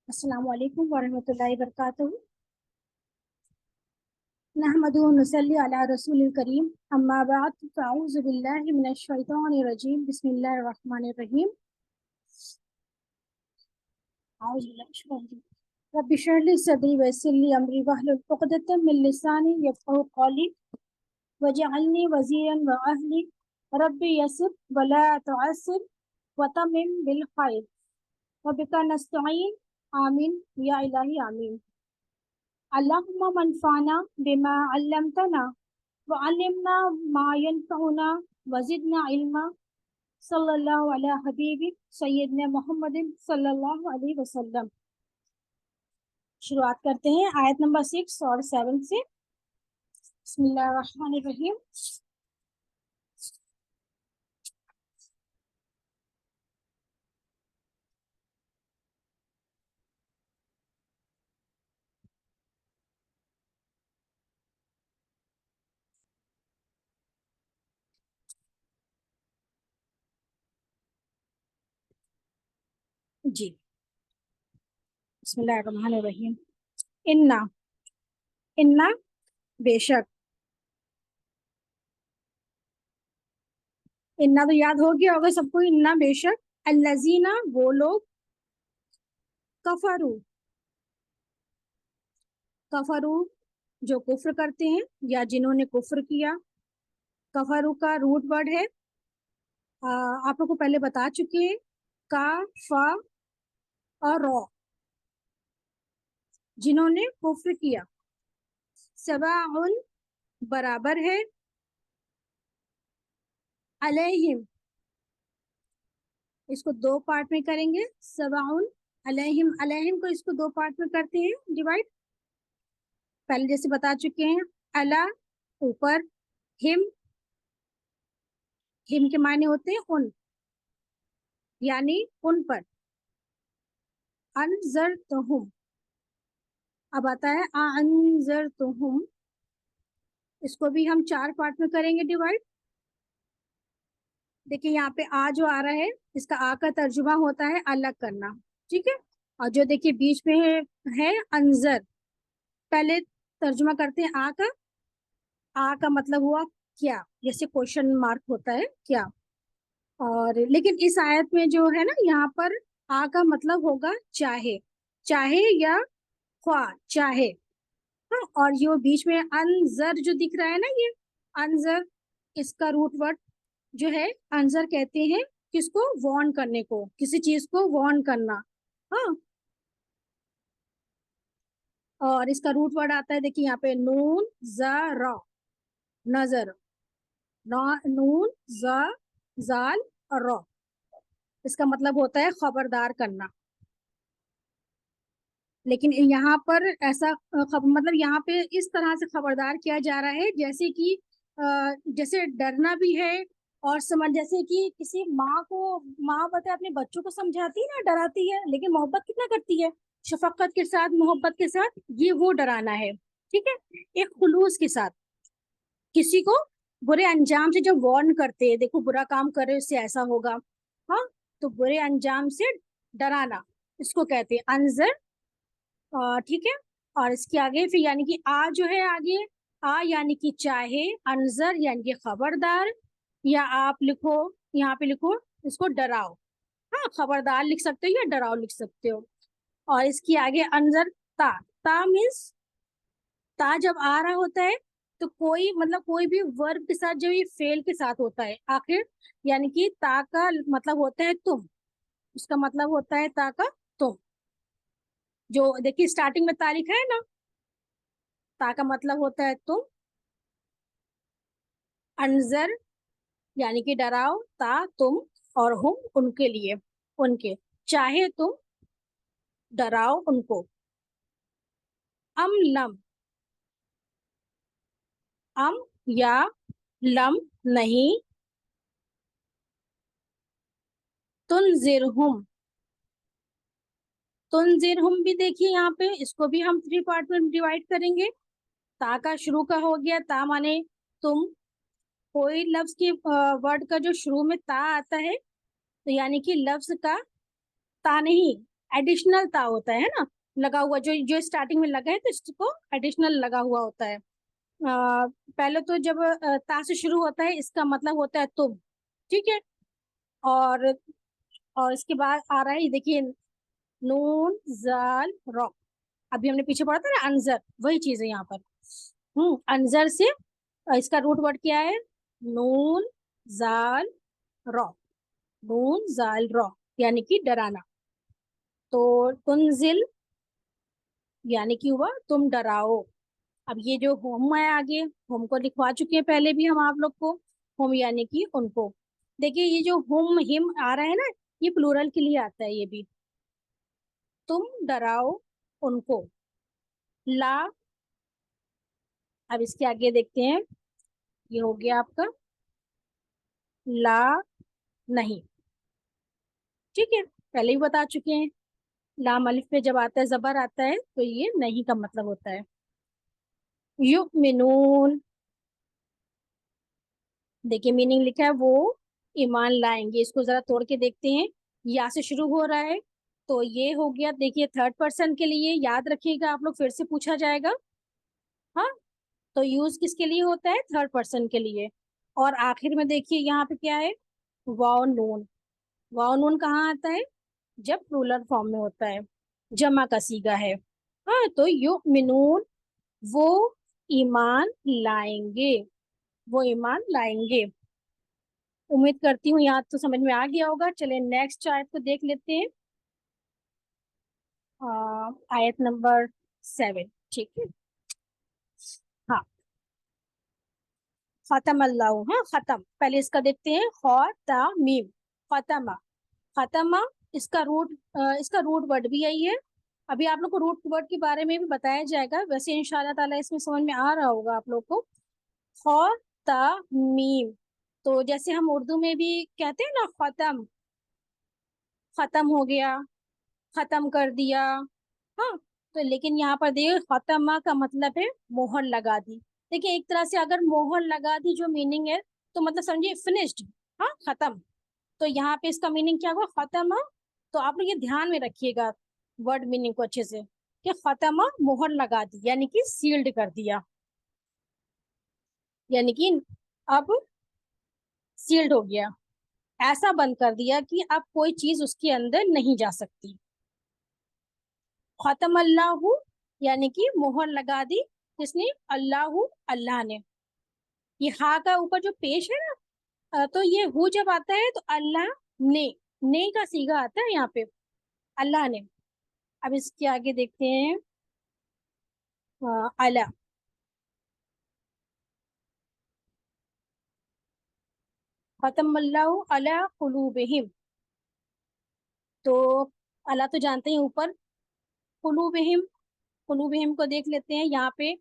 अस्सलामु अलैकुम वरहमतुल्लाहि वबरकातुहू। नहमदुहु व नसल्ली अला रसूलिल करीम। अम्मा बाद फ़अऊज़ु बिल्लाहि मिनश शैतानिर रजीम। बिस्मिल्लाहिर रहमानिर रहीम। औज़ु बिल्लाहि मिनश शैतानिर रजीम। रब्बि इश्रह ली सदरी व यस्सिर ली अमरी वहलुल उक़दतम मिन लिसानी यफ़क़हू क़ौली वजअलनी वज़ीरन व अहली रब्बि यस्सिर व ला तुअस्सिर व तम्मिम बिल खैर व बिका नस्तईन। आमीन या इलाही आमीन। अल्लाहुम्मा मनफ़अना बिमा अल्लमतना व अल्लिमना मा यनफ़अुना व ज़िदना इल्मा। सल्लल्लाहु अला हबीबी सय्यदना मुहम्मदिन सल्लल्लाहु अलैहि वसल्लम। शुरुआत करते हैं आयत नंबर 6 और 7 से। बिस्मिल्लाहिर रहमानिर रहीम। जी, बिस्मिल्लाहिर रहमानिर रहीम। इन्ना इन्ना बेशक। इन्ना तो याद हो गया होगा सबको। इन्ना बेशक। अल्लज़ीना वो लोग, कफरू कफरू जो कुफ्र करते हैं या जिन्होंने कुफ्र किया। कफरू का रूट वर्ड है, आप लोग को पहले बता चुके हैं, का फा और रॉ। जिन्होंने कुफ्र किया। सवाउन बराबर है, अलैहिम इसको दो पार्ट में करेंगे। सवाउन अलैहिम, अलैहिम को इसको दो पार्ट में करते हैं डिवाइड। पहले जैसे बता चुके हैं, अला ऊपर, हिम हिम के मायने होते हैं उन, यानी उन पर। अनज़रतहुम अब आता है अनज़रतहुम, इसको भी हम चार पार्ट में करेंगे डिवाइड। देखिए यहाँ पे आ जो आ रहा है, इसका आ का तर्जुमा होता है अलग करना, ठीक है। और जो देखिए बीच में है अंजर, पहले तर्जुमा करते हैं आ का। आ का मतलब हुआ क्या, जैसे क्वेश्चन मार्क होता है क्या। और लेकिन इस आयत में जो है ना, यहाँ पर आ का मतलब होगा चाहे, चाहे या ख्वाह, चाहे। हाँ, और ये बीच में अनजर जो दिख रहा है ना, ये अनजर, इसका रूट वर्ड जो है अनजर कहते हैं किसको, वार्न करने को, किसी चीज को वार्न करना। हाँ, और इसका रूट वर्ड आता है, देखिए यहाँ पे नून ज़रा, नजर, नून ज़ा जाल और रॉ, इसका मतलब होता है खबरदार करना। लेकिन यहाँ पर ऐसा मतलब यहाँ पे इस तरह से खबरदार किया जा रहा है जैसे कि जैसे डरना भी है, और समझ, जैसे कि किसी माँ को, माँ बता अपने बच्चों को समझाती है ना, डराती है, लेकिन मोहब्बत कितना करती है, शफकत के साथ, मोहब्बत के साथ, ये वो डराना है, ठीक है। एक खुलूस के साथ किसी को बुरे अंजाम से जब वार्न करते हैं, देखो बुरा काम करे उससे ऐसा होगा, हाँ, तो बुरे अंजाम से डराना, इसको कहते हैं अनजर। ठीक है। और इसके आगे फिर यानी कि आ जो है आगे, आ यानी कि चाहे, अनजर यानी कि खबरदार, या आप लिखो, यहाँ पे लिखो इसको डराओ। हाँ, खबरदार लिख सकते हो या डराओ लिख सकते हो। और इसके आगे अनजर, ता, ता मीन्स, ता जब आ रहा होता है तो कोई मतलब कोई भी वर्ब के साथ जब ये फेल के साथ होता है आखिर, यानी कि ता का मतलब होता है तुम, उसका मतलब होता है ता का तुम। जो देखिए स्टार्टिंग में ता लिखा है ना, ता का मतलब होता है तुम। अनजर यानी कि डराओ, ता तुम, और हुम उनके लिए, उनके, चाहे तुम डराओ उनको। अम लम, अम या लम नहीं, तुनजिरहुम, तुनजिरहुम भी देखिए यहाँ पे, इसको भी हम थ्री पार्ट में डिवाइड करेंगे। ता का शुरू का हो गया, ता माने तुम, कोई लफ्ज के वर्ड का जो शुरू में ता आता है तो यानी कि लफ्ज का ता नहीं, एडिशनल ता होता है ना, लगा हुआ, जो जो स्टार्टिंग में लगा है तो इसको एडिशनल लगा हुआ होता है। पहले तो जब ता से शुरू होता है इसका मतलब होता है तुम, ठीक है। और और इसके बाद आ रहा है, ये देखिए, नून जाल रॉ। अभी हमने पीछे पढ़ा था ना अनजर, वही चीज है यहाँ पर। अनजर से इसका रूट वर्ड क्या है, नून जाल रॉ, नून जाल रॉ, यानी कि डराना। तो तुनजिल यानी कि हुआ तुम डराओ। अब ये जो होम है आगे, होम को लिखवा चुके हैं पहले भी हम आप लोग को, होम यानी कि उनको। देखिए ये जो होम हिम आ रहा है ना, ये प्लूरल के लिए आता है ये भी। तुम डराओ उनको, ला। अब इसके आगे देखते हैं, ये हो गया आपका ला नहीं, ठीक है, पहले ही बता चुके हैं। लाम अलिफ पे जब आता है, जबर आता है, तो ये नहीं का मतलब होता है। युमिनून, देखिए मीनिंग लिखा है वो ईमान लाएंगे। इसको जरा तोड़ के देखते हैं, या से शुरू हो रहा है, तो ये हो गया। देखिए थर्ड पर्सन के लिए याद रखिएगा आप लोग, फिर से पूछा जाएगा। हाँ, तो यूज किसके लिए होता है, थर्ड पर्सन के लिए। और आखिर में देखिए यहाँ पे क्या है, वाओ नून। वाओ नून कहाँ आता है, जब प्लूरल फॉर्म में होता है, जमा का सीगा है। हाँ, तो युमिनून वो ईमान लाएंगे, वो ईमान लाएंगे। उम्मीद करती हूँ यहाँ तो समझ में आ गया होगा। चलिए नेक्स्ट आयत को देख लेते हैं। आयत नंबर 7, ठीक है। हाँ, खत्म अल्लाह, हाँ खत्म, पहले इसका देखते हैं, मीम, खत्मा। खत्मा, इसका रूट वर्ड भी यही है। अभी आप लोग को रूट वर्ड के बारे में भी बताया जाएगा, वैसे इंशाल्लाह ताला इसमें समझ में आ रहा होगा आप लोग को। मीम, तो जैसे हम उर्दू में भी कहते हैं ना, खत्म, खत्म हो गया, खत्म कर दिया। हाँ, तो लेकिन यहाँ पर देखिए खत्मा का मतलब है मोहर लगा दी। देखिए एक तरह से अगर मोहर लगा दी जो मीनिंग है, तो मतलब समझिए फिनिश्ड। हाँ, खत्म। तो यहाँ पे इसका मीनिंग क्या हुआ, खत्मा। तो आप लोग ये ध्यान में रखिएगा वर्ड मीनिंग को अच्छे से, कि खत्मा मोहर लगा दी यानी कि सील्ड कर दिया, यानी कि अब सील्ड हो गया, ऐसा बंद कर दिया कि अब कोई चीज उसके अंदर नहीं जा सकती। खत्म अल्लाह यानी कि मोहर लगा दी, किसने, अल्लाह, अल्लाह ने। ये हा का ऊपर जो पेश है ना, तो ये हु जब आता है तो अल्लाह ने का सीगा आता है यहाँ पे, अल्लाह ने। अब इसके आगे देखते हैं, अला, खत्म अल्लाह अला कुलूबिहिम। तो अल्लाह तो जानते हैं ऊपर, कुलूबिहिम, कुलूबिहिम को देख लेते हैं यहाँ पे।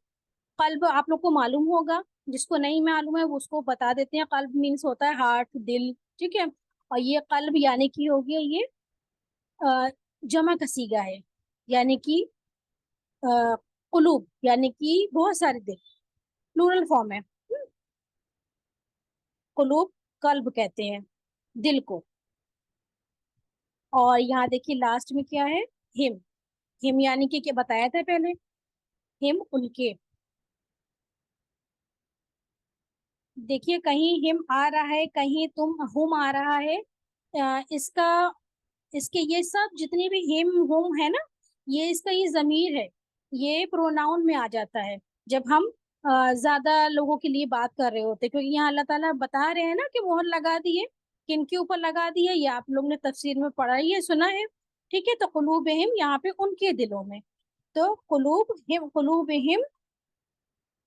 कल्ब आप लोग को मालूम होगा, जिसको नहीं मालूम है वो उसको बता देते हैं। कल्ब मीन्स होता है हार्ट, दिल, ठीक है। और ये कल्ब यानी कि हो गया ये जमा का सीगा है, यानी कि कुलूब यानी कि बहुत सारे दिल, प्लूरल फॉर्म है। कुलूब, कल्ब कहते हैं दिल को। और यहाँ देखिए लास्ट में क्या है, हिम। हिम यानी कि क्या बताया था पहले, हिम उनके। देखिए कहीं हिम आ रहा है, कहीं तुम हुम आ रहा है। इसका, इसके ये सब जितनी भी हिम हुम है ना, ये इसका ये जमीर है, ये प्रोनाउन में आ जाता है जब हम ज्यादा लोगों के लिए बात कर रहे होते हैं। क्योंकि यहाँ अल्लाह ताला बता रहे हैं ना कि मोहर लगा दी है, किन के ऊपर लगा दी है, ये आप लोग ने तफसीर में पढ़ा ही है, सुना है, ठीक है। तो कुलूब हिम यहाँ पे उनके दिलों में, तो कुलूब हिम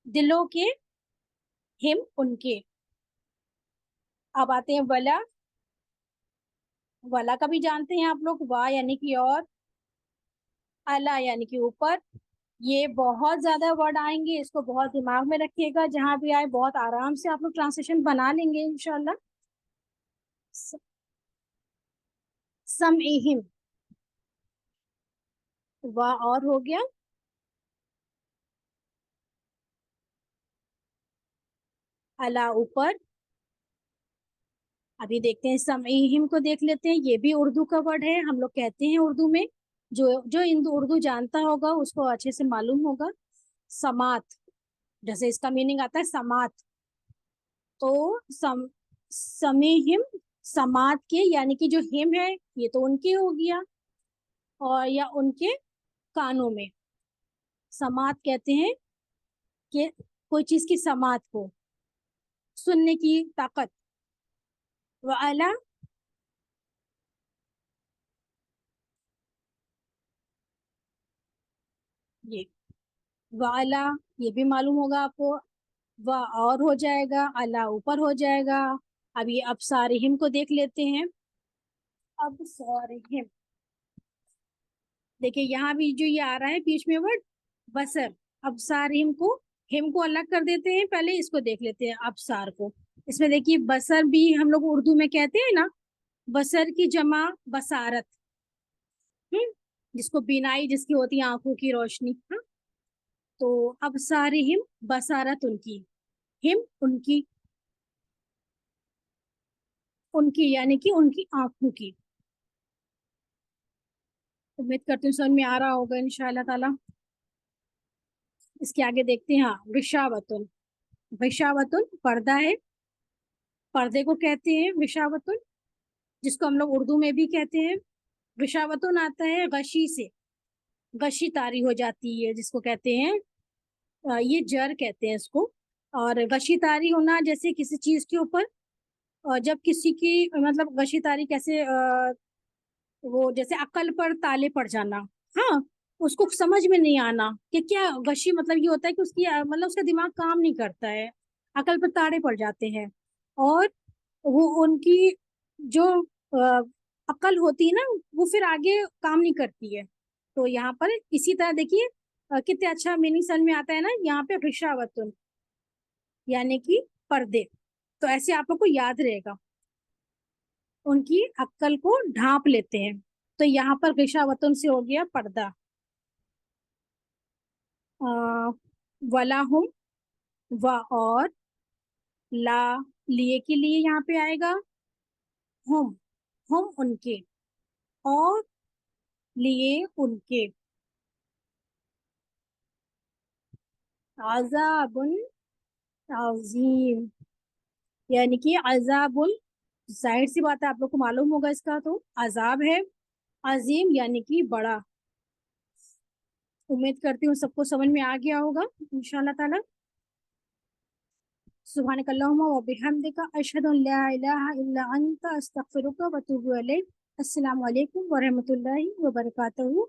दिलों के, हिम उनके। अब आते हैं वला। वला का भी जानते हैं आप लोग, वाह यानी कि और, अला यानी कि ऊपर। ये बहुत ज्यादा वर्ड आएंगे, इसको बहुत दिमाग में रखिएगा, जहां भी आए बहुत आराम से आप लोग ट्रांसलेशन बना लेंगे इंशाल्लाह। समइहिम, वाह और हो गया, अला ऊपर। अभी देखते हैं समइहिम को देख लेते हैं, ये भी उर्दू का वर्ड है, हम लोग कहते हैं उर्दू में जो उर्दू जानता होगा उसको अच्छे से मालूम होगा। समात, जैसे इसका मीनिंग आता है समात, तो समे हिम, समात के, यानी कि जो हिम है ये तो उनके हो गया, और या उनके कानों में। समात कहते हैं कि कोई चीज की समात को, सुनने की ताकत। वाला, ये वाला, ये भी मालूम होगा आपको। व और हो जाएगा, अला ऊपर हो जाएगा। अब ये अब सारे हिम को देख लेते हैं। अब सारे हिम, देखिए यहाँ भी जो ये आ रहा है बीच में वर्ड बसर। अब सार हिम को अलग कर देते हैं, पहले इसको देख लेते हैं अब सार को। इसमें देखिए बसर भी हम लोग उर्दू में कहते हैं ना, बसर की जमा बसारत। हम्म, जिसको बीनाई जिसकी होती है, आंखों की रोशनी। हाँ, तो अब सारे हिम, बसारत उनकी, हिम उनकी, उनकी यानी कि उनकी आंखों की। उम्मीद करती हूँ समझ में आ रहा होगा इंशाअल्लाह ताला। इसके आगे देखते हैं। हाँ, विशावतुन। विशावतुन पर्दा है, पर्दे को कहते हैं विशावतुन, जिसको हम लोग उर्दू में भी कहते हैं। विशावतुन आता है गशी से, गशी तारी हो जाती है जिसको कहते हैं, ये जर कहते हैं इसको। और गशी तारी होना जैसे किसी चीज के ऊपर, जब किसी की मतलब गशी तारी कैसे, वो जैसे अक्ल पर ताले पड़ जाना। हाँ, उसको समझ में नहीं आना कि क्या गशी मतलब ये होता है कि उसकी मतलब उसका दिमाग काम नहीं करता है, अकल पर ताड़े पड़ जाते हैं। और वो उनकी जो अ, अकल होती है ना, वो फिर आगे काम नहीं करती है। तो यहाँ पर इसी तरह देखिए कितने अच्छा मीनिंग समझ में आता है ना यहाँ पे, भिशावतुन यानी कि पर्दे। तो ऐसे आप लोग को याद रहेगा, उनकी अक्ल को ढांप लेते हैं। तो यहाँ पर गिशावतुन से हो गया पर्दा। आ, वला हुम, व और, ला लिए के लिए यहाँ पे आएगा, हम उनके, और लिए उनके। अजाबुन अजीम, यानी कि अजाबुल, जाहिर सी बात है आप लोग को मालूम होगा इसका, तो अजाब है। अजीम यानी कि बड़ा। उम्मीद करती हूँ सबको समझ में आ गया होगा इंशाल्लाह ताला। सुब्हानक अल्लाहुम्मा व बिहम्दिका अशहदु अन ला इलाहा इल्ला अंता अस्तगफिरुका व अतूबु इलैक। अस्सलामु अलैकुम व रहमतुल्लाहि व बरकातहू।